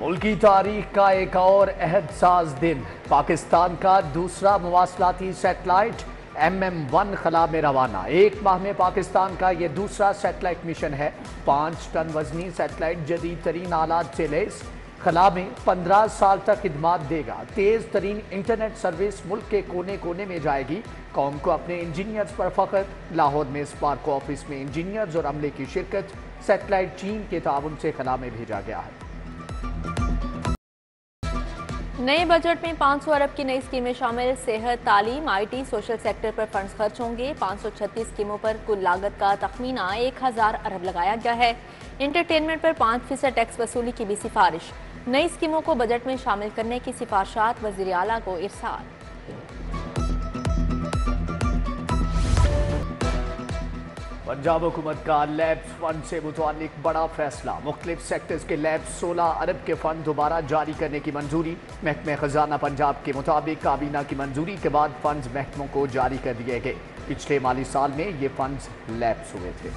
मुल्की तारीख का एक और अहदसास दिन। पाकिस्तान का दूसरा मवासलाती सैटेलाइट MM-1 खला में रवाना। एक माह में पाकिस्तान का ये दूसरा सैटेलाइट मिशन है। 5 टन वजनी सैटेलाइट जदीद तरीन आलात से लैस खला में 15 साल तक खिदमात देगा। तेज तरीन इंटरनेट सर्विस मुल्क के कोने कोने में जाएगी। कौम को अपने इंजीनियर्स पर फख्र। लाहौर में स्पार्क ऑफिस में इंजीनियर्स और अमले की शिरकत। सैटेलाइट चीन के ताउन से खला में भेजा गया है। नए बजट में 500 अरब की नई स्कीमें शामिल। सेहत, तालीम, IT, सोशल सेक्टर पर फंड्स खर्च होंगे। 536 स्कीमों पर कुल लागत का तखमीना 1000 अरब लगाया गया है। इंटरटेनमेंट पर 5% टैक्स वसूली की भी सिफारिश। नई स्कीमों को बजट में शामिल करने की सिफारिशात वज़ीर आला को इरसाल। पंजाब हुकूमत का लैब्स फंड से मुतालिक बड़ा फैसला। मुख्तलिफ सेक्टर्स के लैब्स 16 अरब के फंड दोबारा जारी करने की मंजूरी। महकमे खजाना पंजाब के मुताबिक काबीना की मंजूरी के बाद फंड्स महकमों को जारी कर दिए गए। पिछले माली साल में ये फंड्स लैब्स हुए थे।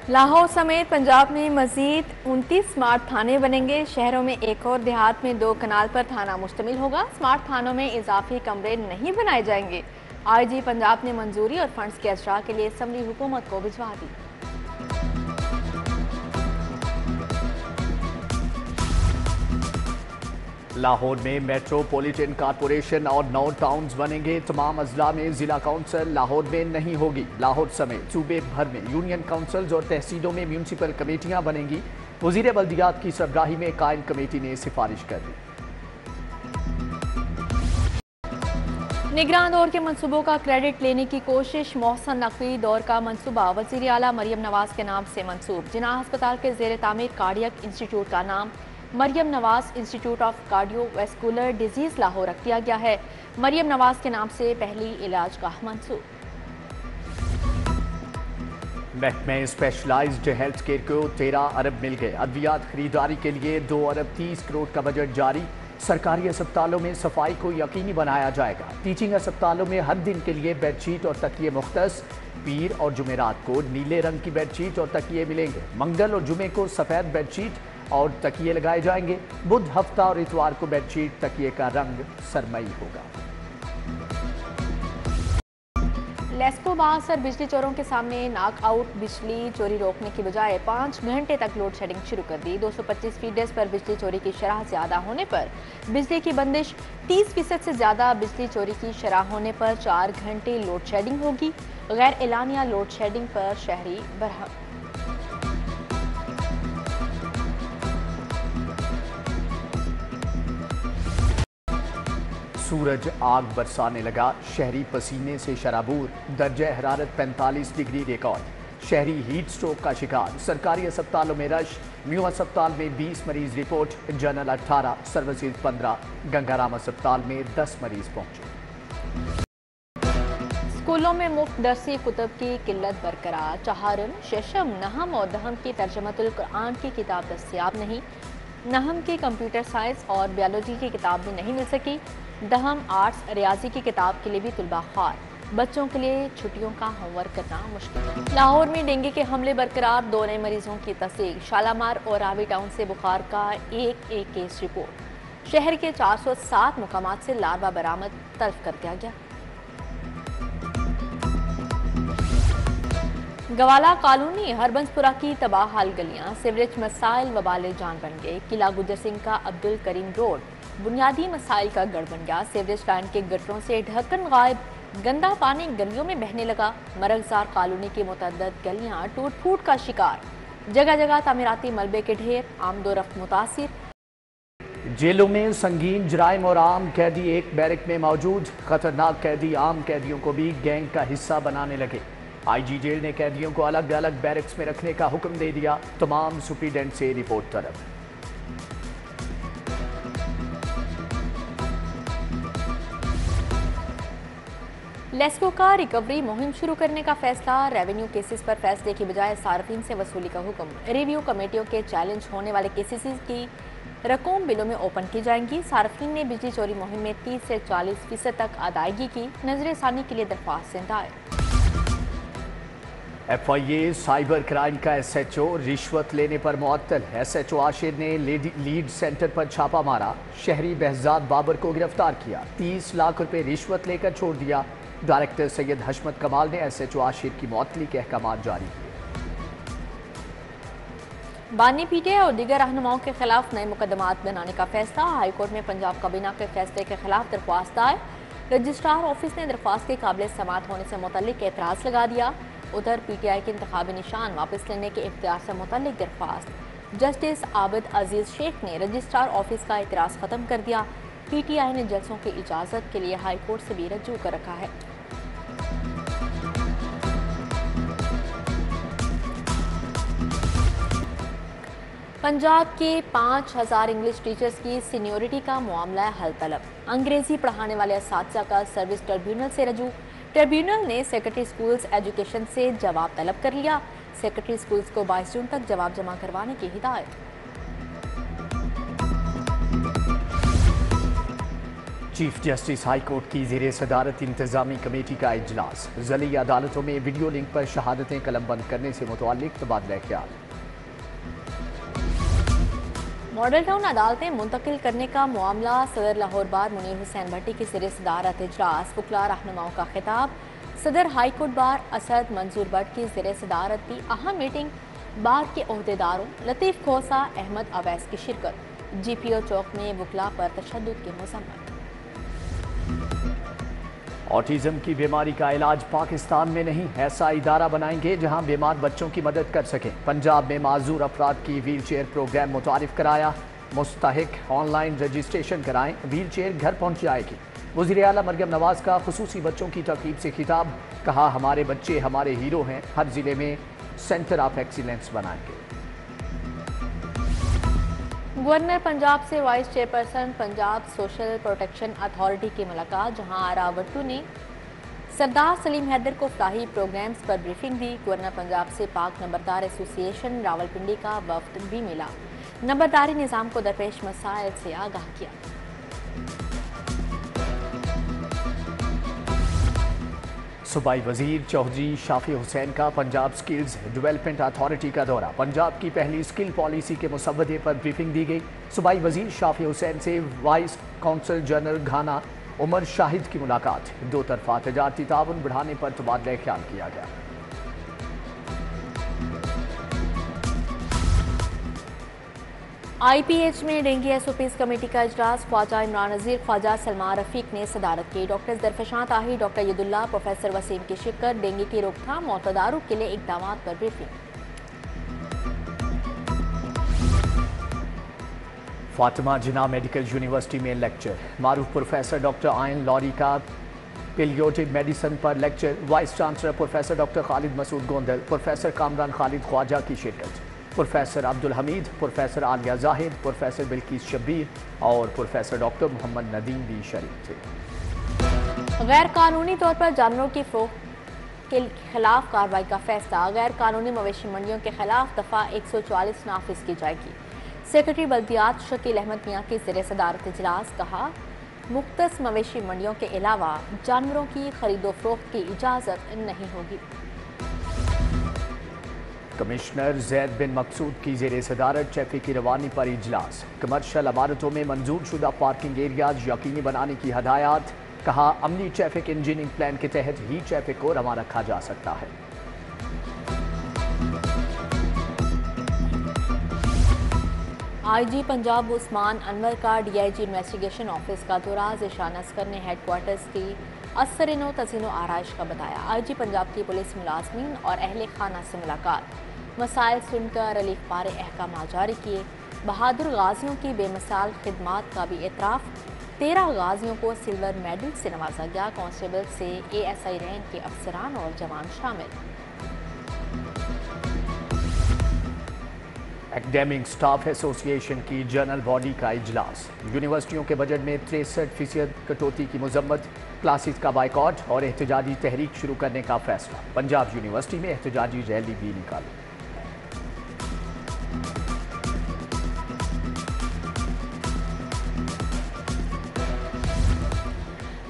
लाहौर समेत पंजाब में मजीद 29 स्मार्ट थाने बनेंगे। शहरों में एक और देहात में 2 कनाल पर थाना मुश्तमिल होगा। स्मार्ट थानों में इजाफी कमरे नहीं बनाए जाएंगे। IG पंजाब ने मंजूरी और फंड्स के अजरा के लिए असम्बली हुकूमत को भिजवा दी। लाहौर में मेट्रोपॉलिटन कॉरपोरेशन और 9 टाउन्स बनेंगे। तमाम अजला में जिला काउंसिल लाहौर में नहीं होगी। लाहौर समेत सूबे भर में यूनियन काउंसिल्स और तहसीलों में म्यूनसिपल कमेटियां बनेंगी। वजीर बल्दियात की सरबराही में कायम कमेटी ने सिफारिश कर दी। निगरान दौर के मंसूबों का क्रेडिट लेने की कोशिश। मोहसन नकवी दौर का मंसूबा वज़ीर आला मरियम नवाज के नाम से मंसूब। जिनाह अस्पताल के ज़ेर तामीर कार्डियक इंस्टीट्यूट का नाम Maryam Nawaz institute of cardiovascular disease Lahore रख दिया गया है। मरियम नवाज के नाम से पहली इलाज गाह मंसूब। महकमे स्पेशलाइज्ड हेल्थ केयर को 13 अरब मिल गए। अद्वियात खरीदारी के लिए 2 अरब 30 करोड़ का बजट जारी। सरकारी अस्पतालों में सफाई को यकीनी बनाया जाएगा। टीचिंग अस्पतालों में हर दिन के लिए बेडशीट और तकिए मुख्तस। पीर और जुमेरात को नीले रंग की बेडशीट और तकिए मिलेंगे। मंगल और जुमे को सफ़ेद बेडशीट और तकिए लगाए जाएंगे। बुध, हफ्ता और इतवार को बेडशीट तकिए का रंग सरमई होगा। लेस्को बासर बिजली चोरों के सामने नॉकआउट। बिजली चोरी रोकने की बजाय 5 घंटे तक लोड शेडिंग शुरू कर दी। 225 फीडर्स पर बिजली चोरी की शरह ज्यादा होने पर बिजली की बंदिश। 30% से ज्यादा बिजली चोरी की शरह होने पर 4 घंटे लोड शेडिंग होगी। गैर एलानिया लोड शेडिंग पर शहरी बरहम। सूरज आग बरसाने लगा। शहरी पसीने से शराबूर। दर्जा हरारत 45 डिग्री रिकॉर्ड। शहरी हीट स्ट्रोक का शिकार। सरकारी अस्पतालों में रश। न्यू अस्पताल में 20 मरीज रिपोर्ट। General 18, services 15। गंगाराम अस्पताल में 10 मरीज पहुंचे। स्कूलों में मुफ्त दरसी कुतब की किल्लत बरकरार। चहारम, शशम, नहम और दहम की तर्जमतुल कुरान की किताब दस्तयाब नहीं। नहम की कंप्यूटर साइंस और बायोलॉजी की किताब भी नहीं मिल सकी। दहम, आर्ट्स, रियाजी की किताब के लिए भी तुलबा ख्वार। बच्चों के लिए छुट्टियों का होमवर्क करना मुश्किल। लाहौर में डेंगू के हमले बरकरार। 2 नए मरीजों की तस्दीक। शालामार और रावी टाउन से बुखार का एक केस रिपोर्ट। शहर के 407 मुकामात से लार्वा बरामद, तल्फ कर दिया गया। गवाला कॉलोनी हरबंसपुरा की तबाह हाल गलियां। सीवरेज मसाइल वबाले जान बन गए। किला गुजर सिंह का अब्दुल करीम रोड बुनियादी मसाइल का गढ़ बन गया। सीवरेज लाइन के गटरों से ढक्कन गायब। गंदा पानी गलियों में बहने लगा। मरगजार कॉलोनी की मुतअद्दिद गलियां टूट फूट का शिकार। जगह जगह तामीराती मलबे के ढेर। आमदोरफ्त मुतासिर। जेलों में संगीन जराइम और आम कैदी एक बैरक में मौजूद। खतरनाक कैदी आम कैदियों को भी गैंग का हिस्सा बनाने लगे। IG जेल ने कैदियों को अलग अलग बैरक्स में रखने का हुक्म दे दिया। तमाम सुप्रीडेंट से रिपोर्ट तलब। लेस्को का रिकवरी मुहिम शुरू करने का फैसला। रेवेन्यू केसेस पर फैसले की बजाय सार्फिन से वसूली का हुक्म। रिव्यू कमेटियों के चैलेंज होने वाले केसेस की रकूम बिलों में ओपन की जाएंगी। सार्फिन ने बिजली चोरी मुहिम में 30 से 40% तक अदायगी की। नजर सानी के लिए दरख्वास्त दायर। FIA साइबर क्राइम का SHO रिश्वत लेने पर मुअत्तल। SHO आशिर ने लीड सेंटर पर छापा मारा, शहरी behज़ाद बाबर को गिरफ्तार किया, 30 लाख रुपए रिश्वत लेकर छोड़ दिया। डायरेक्टर सैयद हशमत कमाल ने SHO आशिर की मुअत्तली के अहकामात जारी किए। बानी PTI और दीगर रहनुमाओं के खिलाफ नए मुकदमात बनाने का फैसला। हाईकोर्ट में पंजाब काबीना के फैसले के खिलाफ दरख्वास्त आए। रजिस्ट्रार ऑफिस ने दरख्वास्त के काबिल समात होने से मुतल्लिक एतराज़ लगा दिया। उधर PTI के इंतखाबी निशान वापस लेने के इख्तियार से मुतल्लिक दरख्वास्त जस्टिस आबिद अजीज शेख ने रजिस्ट्रार ऑफिस का एतराज़ ख़त्म कर दिया। PTI ने जलसों की इजाज़त के लिए हाई कोर्ट से भी रजू कर रखा है। पंजाब के 5000 इंग्लिश टीचर्स की सीनियोरिटी का मामला हल तलब। अंग्रेजी पढ़ाने वाले असातिज़ा का सर्विस ट्रिब्यूनल से रजू। ट्रिब्यूनल ने सेक्रेटरी स्कूल्स एजुकेशन से जवाब तलब कर लिया। सेक्रेटरी स्कूल्स को 22 जून तक जवाब जमा करवाने की हिदायत। चीफ जस्टिस हाई कोर्ट की ज़ेरे सदारत इंतजामी कमेटी का इजलास। ज़िली अदालतों में वीडियो लिंक पर शहादतें कलमबंद करने से मुतअल्लिक़ तबादला ख्याल। मॉडल टाउन अदालतें मुंतकिल करने का मामला। सदर लाहौर बार मुनीर हुसैन भट्टी की ज़ेरे सदारत इजलास। वकला रहनुमाओं का खिताब। सदर हाई कोर्ट बार असद मंजूर भट्ट की ज़ेरे सदारत की अहम मीटिंग। बार के ओहदेदारों लतीफ़ खोसा, अहमद अवैस की शिरकत। GPO चौक में वकला पर तशद्दुद की मज़म्मत। ऑटिज़म की बीमारी का इलाज पाकिस्तान में नहीं, ऐसा इदारा बनाएंगे जहां बीमार बच्चों की मदद कर सकें। पंजाब में माजूर अफराद की व्हील चेयर प्रोग्राम मुतारिफ कराया। मुस्तहिक ऑनलाइन रजिस्ट्रेशन कराएं, व्हील चेयर घर पहुंच जाएगी। वज़ीर आला मरियम नवाज का खुसूसी बच्चों की तक़रीब से खिताब। कहा, हमारे बच्चे हमारे हीरो हैं, हर जिले में सेंटर ऑफ एक्सीलेंस बनाएंगे। गवर्नर पंजाब से vice chairperson Punjab social protection authority की मुलाकात। जहां आरा वट्टू ने सरदार सलीम हैदर को फलाही प्रोग्राम्स पर ब्रीफिंग दी। गवर्नर पंजाब से पाक नंबरदार एसोसिएशन रावलपिंडी का वफ्द भी मिला। नंबरदारी निज़ाम को दरपेश मसाइल से आगाह किया। सूबाई वजीर चौधरी शाफी हुसैन का पंजाब स्किल्स डेवलपमेंट अथॉरिटी का दौरा। पंजाब की पहली स्किल पॉलिसी के मुसव्वदे पर ब्रीफिंग दी गई। सूबाई वजीर शाफी हुसैन से वाइस कौंसल जनरल घाना उमर शाहिद की मुलाकात। दो तरफा तजारती ताउन बढ़ाने पर तबादला ख्याल किया गया। IPH में डेंगू SOPs कमेटी का इजलास। ख्वाजा इमरान नज़ीर, ख्वाजा सलमान रफीक ने सदारत की। डॉक्टर दरफशां ताही, डॉक्टर यदुल्ला, प्रोफेसर वसीम की शिरकत। डेंगू की रोकथाम और तदारुक के लिए इक़दामात पर briefing. Fatima Jinnah medical university में लेक्चर। मारूफ प्रोफेसर डॉक्टर आयन लॉरी का पेलियोटिव मेडिसिन पर lecture. Vice chancellor professor doctor Khalid Masood Gondal, professor Kamran Khalid Khawaja की शिरकत। Professor Abdul Hamid, professor Aliya Zahid, professor Bilquis Shabbir और प्रोफेसर डॉक्टर मोहम्मद नदीम भी शरीक थे। गैर कानूनी तौर पर जानवरों की फरोख्त के खिलाफ कार्रवाई का फैसला। गैर कानूनी मवेशी मंडियों के खिलाफ दफ़ा 144 नाफिज की जाएगी। सेक्रेटरी बल्दियात शकील अहमद मियाँ की ज़ेरे सदारत इजलास। कहा, मुख्तस मवेशी मंडियों के अलावा जानवरों की खरीदो फरोख्त की इजाज़त नहीं होगी। कमिश्नर जैद बिन मकसूद की ज़ेरे सदारत ट्रैफिक की रवानी पर इजलास। कमर्शल इमारतों में मंजूर शुदा पार्किंग एरियाज यकीनी बनाने की हदायत। कहा, अमली ट्रैफिक इंजीनियरिंग प्लान के तहत ही ट्रैफिक को रवा रखा जा सकता है। IG पंजाब उस्मान अनवर का DIG इन्वेस्टिगेशन ऑफिस का दौरा। ज़ीशान अस्कर ने हेडक्वार्टर्स की असर-ए-नौ तज़ीनो आराइश का बताया। IG पंजाब की पुलिस मुलाजमीन और अहले खाना से मुलाकात। मसाइल सुनकर अलीफ पारे अहकाम जारी किए। बहादुर गाजियों की बेमिसाल खिदमात का भी एतराफ़। 13 गाजियों को सिल्वर मेडल से नवाजा गया। कांस्टेबल से ASI रैंक के अफसरान और जवान शामिल। एकेडमिक स्टाफ एसोसिएशन की जनरल बॉडी का इजलास। यूनिवर्सिटियों के बजट में 63% कटौती की मजम्मत। क्लासेस का बाइकॉट और एहतजाजी तहरीक शुरू करने का फैसला। पंजाब यूनिवर्सिटी में एहतजाजी रैली भी निकाली।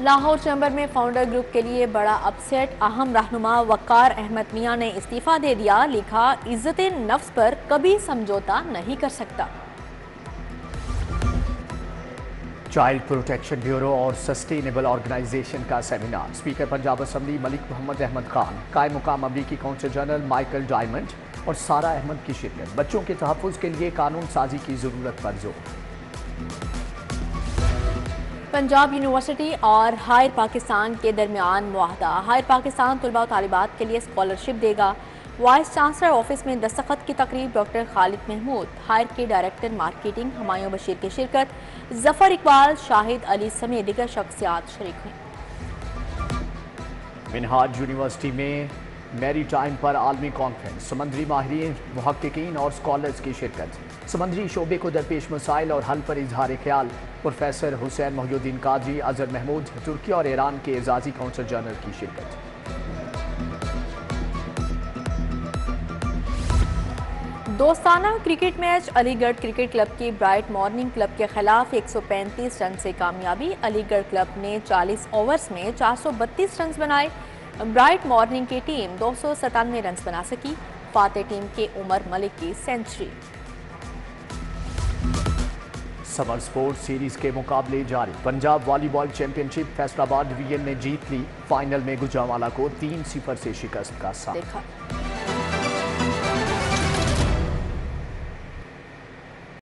لاہور چیمبر میں فاؤنڈر گروپ کے لیے بڑا اپسیٹ، اہم رہنما وقار احمد میاں نے استعفیٰ دے دیا، لکھا عزت نفس پر کبھی سمجھوتا نہیں کر سکتا۔ چائلڈ پروٹیکشن بیورو اور سسٹینیبل آرگنائزیشن کا سیمینار، اسپیکر پنجاب اسمبلی ملک محمد احمد خان، قائم مقام امریکی کونسل جنرل مائیکل ڈائمنڈ اور سارا احمد کی شرکت، بچوں کے تحفظ کے لیے قانون سازی کی ضرورت پر زور۔ پنجاب یونیورسٹی اور ہائر پاکستان کے درمیان معاہدہ، ہائر پاکستان طلباء و طالبات کے لیے اسکالرشپ دے گا، وائس چانسلر آفس میں دستخط کی تقریب، ڈاکٹر خالد محمود، ہائر کے ڈائریکٹر مارکیٹنگ ہمایوں بشیر کی شرکت، ظفر اقبال، شاہد علی سمیت دیگر شخصیات شریک ہوئیں۔ منہاج یونیورسٹی میں میری ٹائم پر عالمی کانفرنس، سمندری ماہرین، محققین اور اسکالرز کی شرکت، سمندری شعبے کو درپیش مسائل اور حل پر اظہار خیال، پروفیسر حسین محی الدین قادری، اظہر محمود، ترکی اور ایران کے اعزازی کونسل جنرل کی شرکت۔ دوستانہ کرکٹ میچ، علی گڑھ کرکٹ کلب کی برائٹ مارننگ کلب کے خلاف 135 رن سے کامیابی، علی گڑھ کلب نے 40 اوورز میں 432 رنز بنائے، برائٹ مارننگ کی ٹیم 297 رنز بنا سکی، فاتح ٹیم کے عمر ملک کی سینچری۔ سمر سپورٹ سیریز کے مقابلے جاری، پنجاب والی بال چیمپئن شپ فیصل آباد ڈویژن نے جیت لی، فائنل میں گجرانوالہ کو 3-0 سے شکست کا سامنا۔